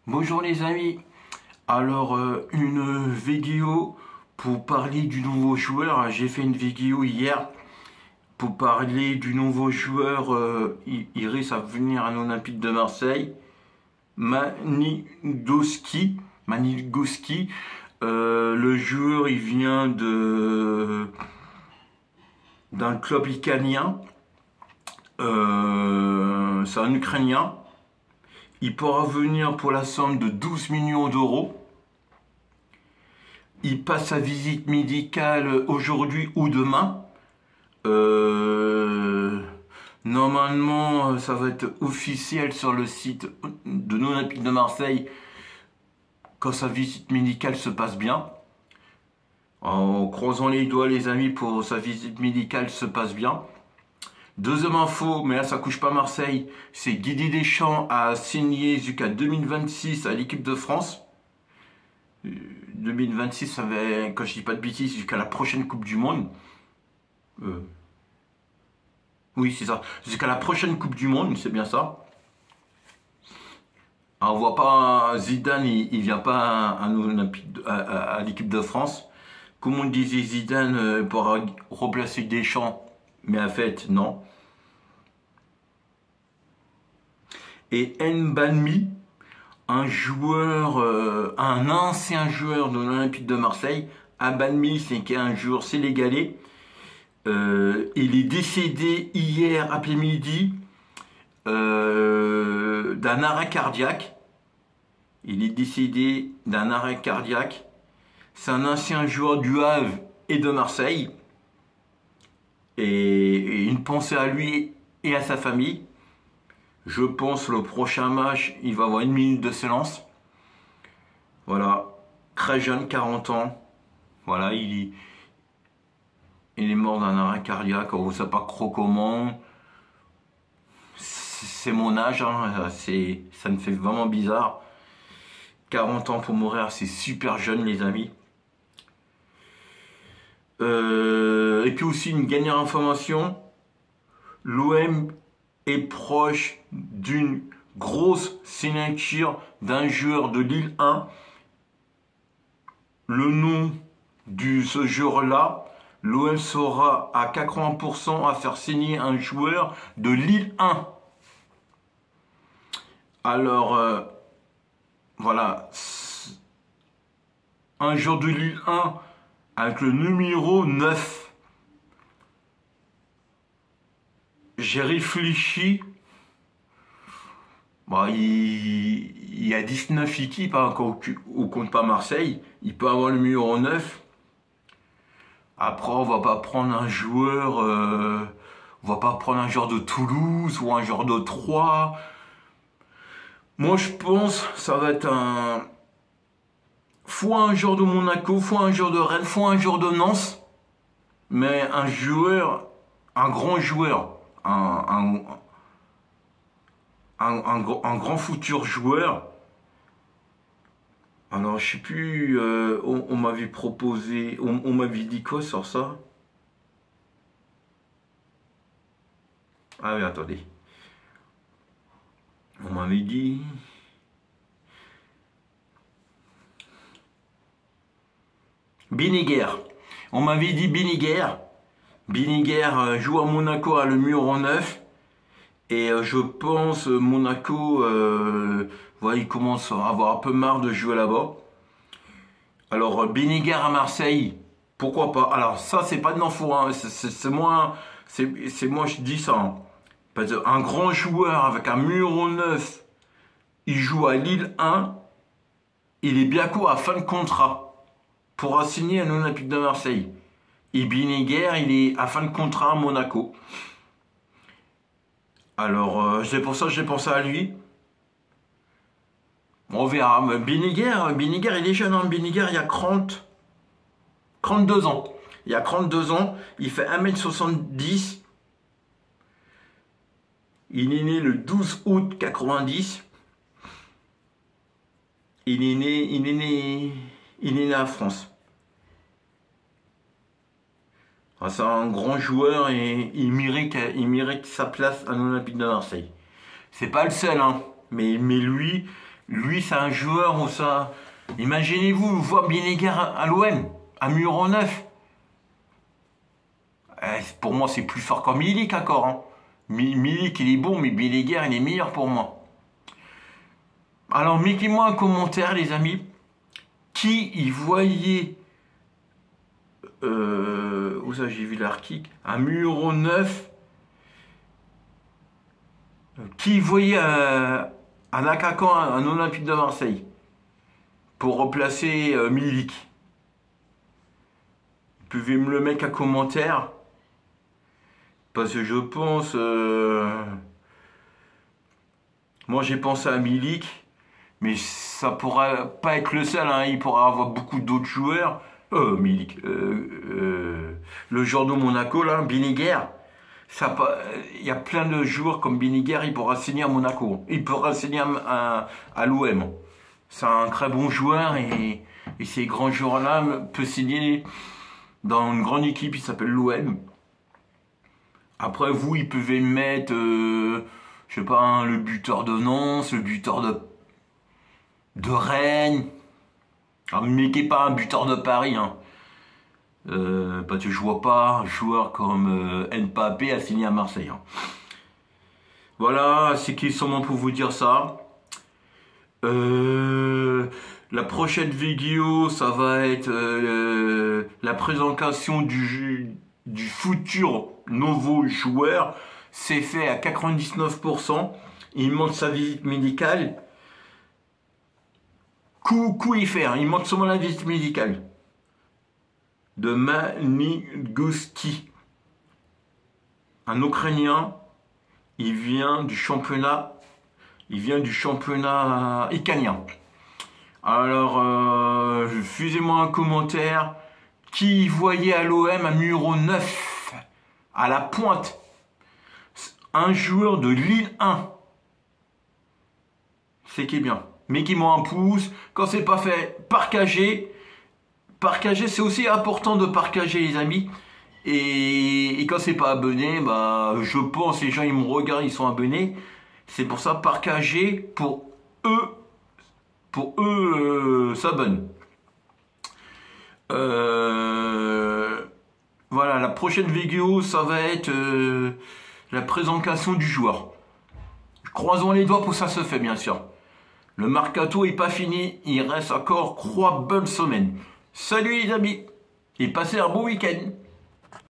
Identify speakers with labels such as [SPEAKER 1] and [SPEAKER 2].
[SPEAKER 1] Bonjour les amis, alors une vidéo pour parler du nouveau joueur. J'ai fait une vidéo hier pour parler du nouveau joueur. Il risque à venir à l'Olympique de Marseille, Manigowski. Manigowski. Le joueur il vient d'un club italien. C'est un Ukrainien. Il pourra venir pour la somme de 12 millions d'euros. Il passe sa visite médicale aujourd'hui ou demain. Normalement, ça va être officiel sur le site de l'Olympique de Marseille quand sa visite médicale se passe bien. En croisant les doigts, les amis, pour sa visite médicale se passe bien. Deuxième info, mais là ça couche pas Marseille, c'est Didier Deschamps a signé jusqu'à 2026 à l'équipe de France. 2026, ça va, quand je dis pas de bêtises, jusqu'à la prochaine Coupe du Monde. Oui, c'est ça. Jusqu'à la prochaine Coupe du Monde, c'est bien ça. Alors, on voit pas Zidane, il vient pas à l'équipe de France. Comme on disait, Zidane pourra remplacer Deschamps, mais en fait, non. Et Nbalmi, un ancien joueur de l'Olympique de Marseille. Nbalmi, c'est un joueur sénégalais. Il est décédé hier après-midi d'un arrêt cardiaque. Il est décédé d'un arrêt cardiaque. C'est un ancien joueur du Havre et de Marseille. Et une pensée à lui et à sa famille. Je pense le prochain match, il va avoir 1 minute de silence. Voilà, très jeune, 40 ans. Voilà, il est mort d'un arrêt cardiaque, on ne sait pas trop comment. C'est mon âge, hein. Ça me fait vraiment bizarre. 40 ans pour mourir, c'est super jeune les amis. Et puis aussi une dernière information, l'OM est proche d'une grosse signature d'un joueur de Ligue 1. Le nom de ce joueur-là, l'OM sera à 80% à faire signer un joueur de Ligue 1. Alors, voilà, un joueur de Ligue 1 avec le numéro 9. J'ai réfléchi. Bah, il y a 19 équipes hein, au compte pas Marseille. Il peut avoir le numéro 9. Après, on va pas prendre un joueur. On va pas prendre un joueur de Toulouse ou un joueur de Troyes. Moi, je pense que ça va être un. Soit un joueur de Monaco, soit un joueur de Rennes, soit un joueur de Nantes. Mais un joueur, un grand joueur. Un grand futur joueur. Alors, je sais plus, on m'avait proposé, on m'avait dit quoi sur ça? Ah oui, attendez. On m'avait dit. Biniger. On m'avait dit Biniger. Biniger joue à Monaco à le numéro 9. Et je pense Monaco, voilà, il commence à avoir un peu marre de jouer là-bas. Alors Biniger à Marseille, pourquoi pas? Alors ça c'est pas de l'info, hein. C'est moi, je dis ça. Hein. Parce qu'un grand joueur avec un numéro 9, il joue à Lille 1, il est bientôt à fin de contrat pour signer à l'Olympique de Marseille. Et Biniger, il est à fin de contrat à Monaco. Alors, c'est pour ça que j'ai pensé à lui. On verra. Biniger, il est jeune. Hein. Biniger, il y a 32 ans. Il y a 32 ans. Il fait 1m70. Il est né le 12 août 90. Il est né à France. C'est un grand joueur et il mérite sa place à l'Olympique de Marseille. C'est pas le seul, hein, mais lui, Lui, c'est un joueur où ça... Imaginez-vous voir Bineguer à l'OM, à Muro 9. Pour moi, c'est plus fort qu'en Milik encore. Hein. Milik, il est bon, mais Bineguer, il est meilleur pour moi. Alors, mettez-moi un commentaire, les amis. Qui y voyait... où ça, j'ai vu l'article. À Muro 9. Qui voyait un attaquant, un Olympique de Marseille pour remplacer Milik. Vous pouvez me le mettre en commentaire. Parce que je pense... moi j'ai pensé à Milik. Mais ça pourra pas être le seul. Hein. Il pourra avoir beaucoup d'autres joueurs. Milik. Le joueur de Monaco, là, Bineguer. Il y a plein de joueurs comme Bineguer, il pourra signer à Monaco. Il pourra signer à l'OM. C'est un très bon joueur et ces grands joueurs-là peuvent signer dans une grande équipe, il s'appelle l'OM. Après, vous, ils peuvent mettre, je sais pas, hein, le buteur de Nantes, le buteur de Rennes. Alors, ne mettez pas un buteur de Paris, hein. Parce que je vois pas un joueur comme Mbappé à signer à Marseille. Hein. Voilà, c'est qui sûrement pour vous dire ça. La prochaine vidéo, ça va être la présentation du futur nouveau joueur. C'est fait à 99%. Il manque sa visite médicale. Coup y faire, il manque seulement la visite médicale. De Maniguski. Un Ukrainien, il vient du championnat italien. Alors, fusez-moi un commentaire. Qui voyait à l'OM à Muro 9, à la pointe, un joueur de Lille 1. C'est qui est bien. Mettez-moi un pouce. Quand c'est pas fait, partagez. Partager, c'est aussi important de partager, les amis. Et quand c'est pas abonné, bah, je pense les gens ils me regardent, ils sont abonnés. C'est pour ça partager pour eux s'abonnent. Voilà, la prochaine vidéo, ça va être la présentation du joueur. Croisons les doigts pour que ça se fait, bien sûr. Le mercato est pas fini, il reste encore 3 bonnes semaines. Salut les amis, et passez un bon week-end.